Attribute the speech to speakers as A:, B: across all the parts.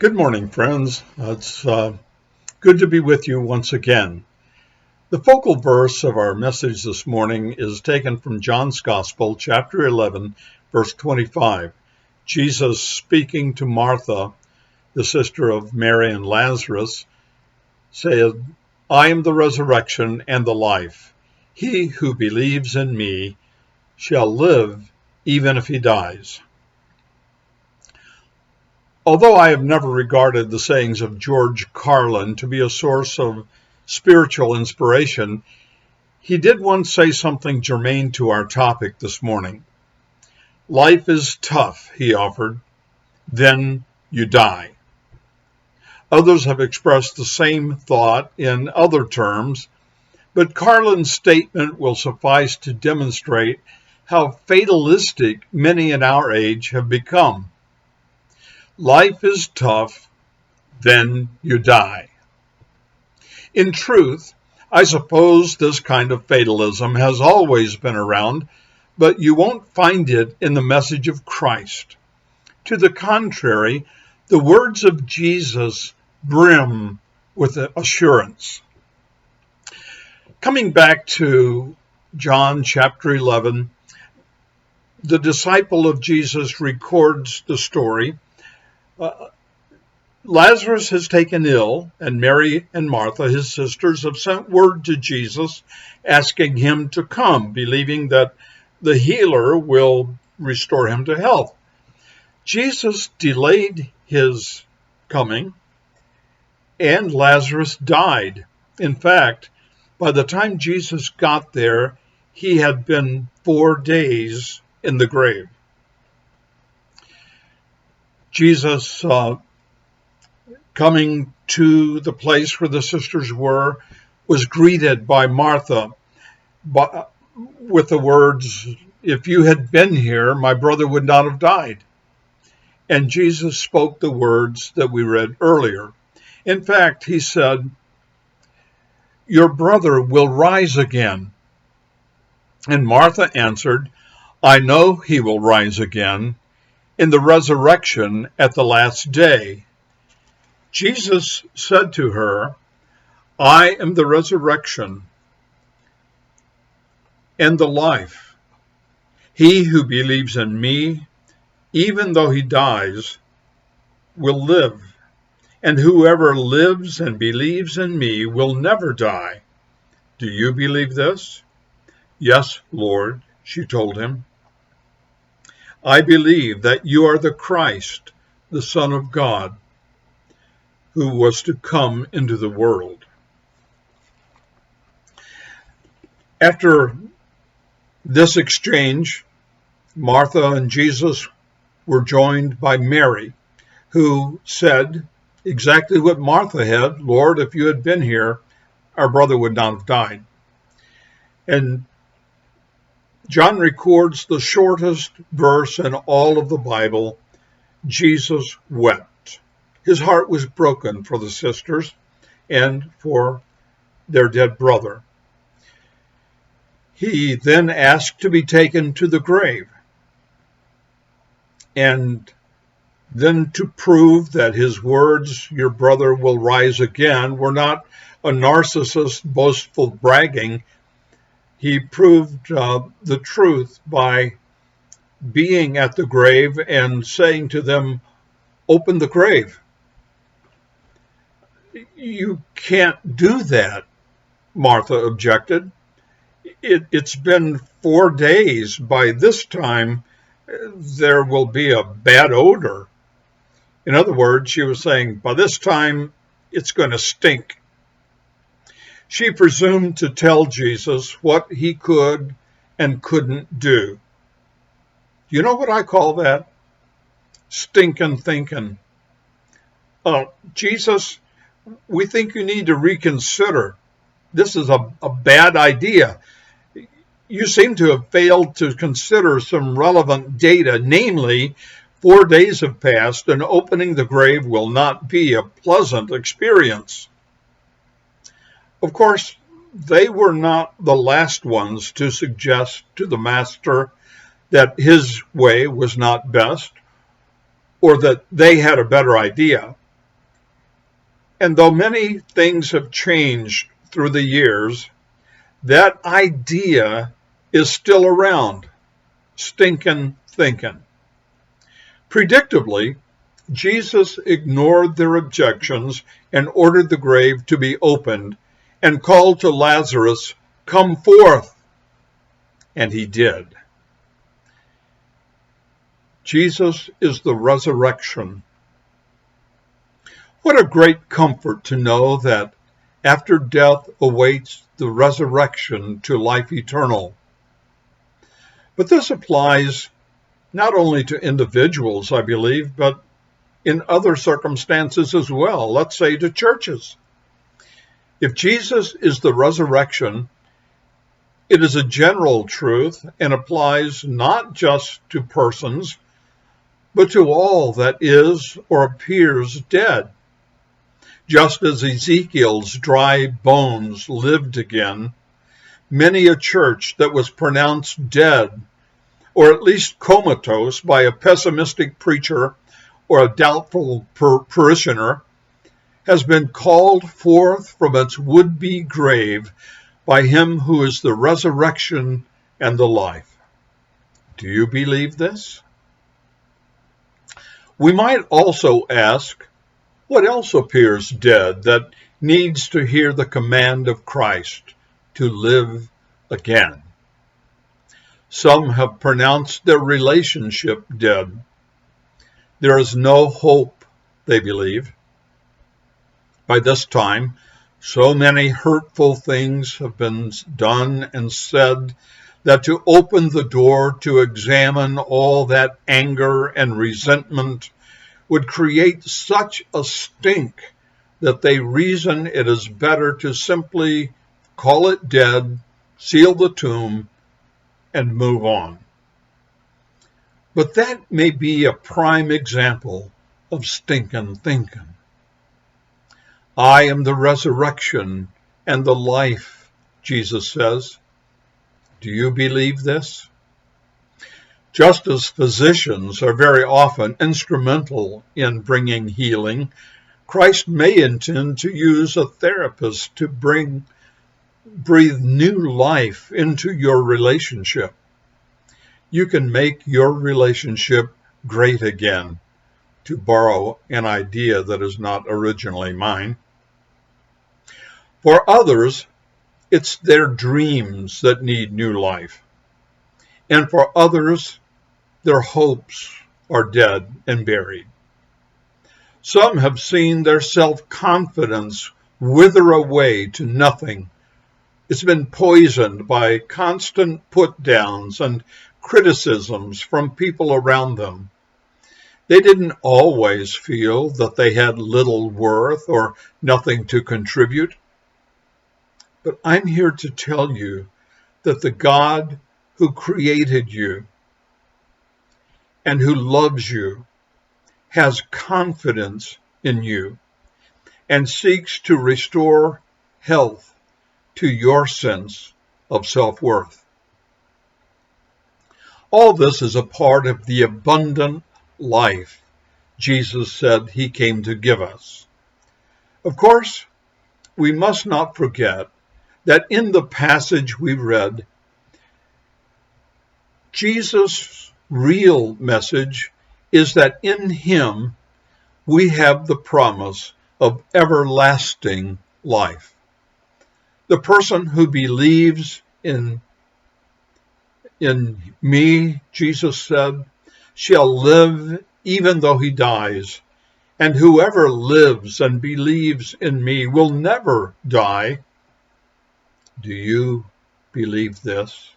A: Good morning, friends. It's good to be with you once again. The focal verse of our message this morning is taken from John's Gospel, chapter 11, verse 25. Jesus speaking to Martha, the sister of Mary and Lazarus, said, "I am the resurrection and the life. He who believes in me shall live even if he dies." Although I have never regarded the sayings of George Carlin to be a source of spiritual inspiration, he did once say something germane to our topic this morning. "Life is tough," he offered, "then you die." Others have expressed the same thought in other terms, but Carlin's statement will suffice to demonstrate how fatalistic many in our age have become. Life is tough, then you die. In truth, I suppose this kind of fatalism has always been around, but you won't find it in the message of Christ. To the contrary, the words of Jesus brim with assurance. Coming back to John chapter 11, the disciple of Jesus records the story. Lazarus has taken ill, and Mary and Martha, his sisters, have sent word to Jesus asking him to come, believing that the healer will restore him to health. Jesus delayed his coming, and Lazarus died. In fact, by the time Jesus got there, he had been 4 days in the grave. Jesus, coming to the place where the sisters were, was greeted by Martha with the words, "If you had been here, my brother would not have died." And Jesus spoke the words that we read earlier. In fact, he said, "Your brother will rise again." And Martha answered, "I know he will rise again in the resurrection at the last day." Jesus said to her, "I am the resurrection and the life. He who believes in me, even though he dies, will live. And whoever lives and believes in me will never die. Do you believe this?" "Yes, Lord," she told him. "I believe that you are the Christ, the Son of God, who was to come into the world." After this exchange, Martha and Jesus were joined by Mary, who said exactly what Martha had, "Lord, if you had been here, our brother would not have died." And John records the shortest verse in all of the Bible. Jesus wept. His heart was broken for the sisters and for their dead brother. He then asked to be taken to the grave. And then, to prove that his words, "Your brother will rise again," were not a narcissist boastful bragging, he proved the truth by being at the grave and saying to them, "Open the grave." "You can't do that," Martha objected. It's been 4 days. By this time, there will be a bad odor." In other words, she was saying, by this time, it's going to stink. She presumed to tell Jesus what he could and couldn't do. You know what I call that? Stinkin Thinkin. "Jesus, we think you need to reconsider. This is a bad idea. You seem to have failed to consider some relevant data, namely, 4 days have passed and opening the grave will not be a pleasant experience." Of course, they were not the last ones to suggest to the master that his way was not best, or that they had a better idea. And though many things have changed through the years, that idea is still around. Stinkin' thinkin'. Predictably, Jesus ignored their objections and ordered the grave to be opened and called to Lazarus, "Come forth." And he did. Jesus is the resurrection. What a great comfort to know that after death awaits the resurrection to life eternal. But this applies not only to individuals, I believe, but in other circumstances as well, let's say to churches. If Jesus is the resurrection, it is a general truth and applies not just to persons, but to all that is or appears dead. Just as Ezekiel's dry bones lived again, many a church that was pronounced dead, or at least comatose by a pessimistic preacher or a doubtful parishioner, has been called forth from its would-be grave by him who is the resurrection and the life. Do you believe this? We might also ask, what else appears dead that needs to hear the command of Christ to live again? Some have pronounced their relationship dead. There is no hope, they believe. By this time, so many hurtful things have been done and said that to open the door to examine all that anger and resentment would create such a stink that they reason it is better to simply call it dead, seal the tomb, and move on. But that may be a prime example of stinkin' thinking. I am the resurrection and the life, Jesus says. Do you believe this? Just as physicians are very often instrumental in bringing healing, Christ may intend to use a therapist to breathe new life into your relationship. You can make your relationship great again, to borrow an idea that is not originally mine. For others, it's their dreams that need new life. And for others, their hopes are dead and buried. Some have seen their self-confidence wither away to nothing. It's been poisoned by constant put-downs and criticisms from people around them. They didn't always feel that they had little worth or nothing to contribute. But I'm here to tell you that the God who created you and who loves you has confidence in you and seeks to restore health to your sense of self-worth. All this is a part of the abundant life Jesus said he came to give us. Of course, we must not forget that in the passage we read, Jesus' real message is that in him we have the promise of everlasting life. The person who believes in me, Jesus said, shall live even though he dies, and whoever lives and believes in me will never die. Do you believe this?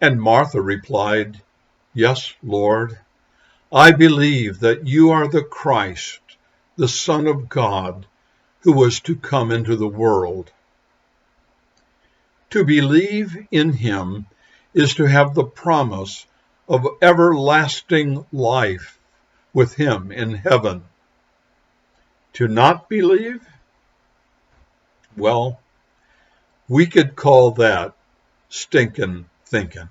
A: And Martha replied, Yes, Lord, I believe that you are the Christ, the Son of God, who was to come into the world. To believe in him is to have the promise of everlasting life with him in heaven. To not believe? Well, we could call that stinkin' thinking.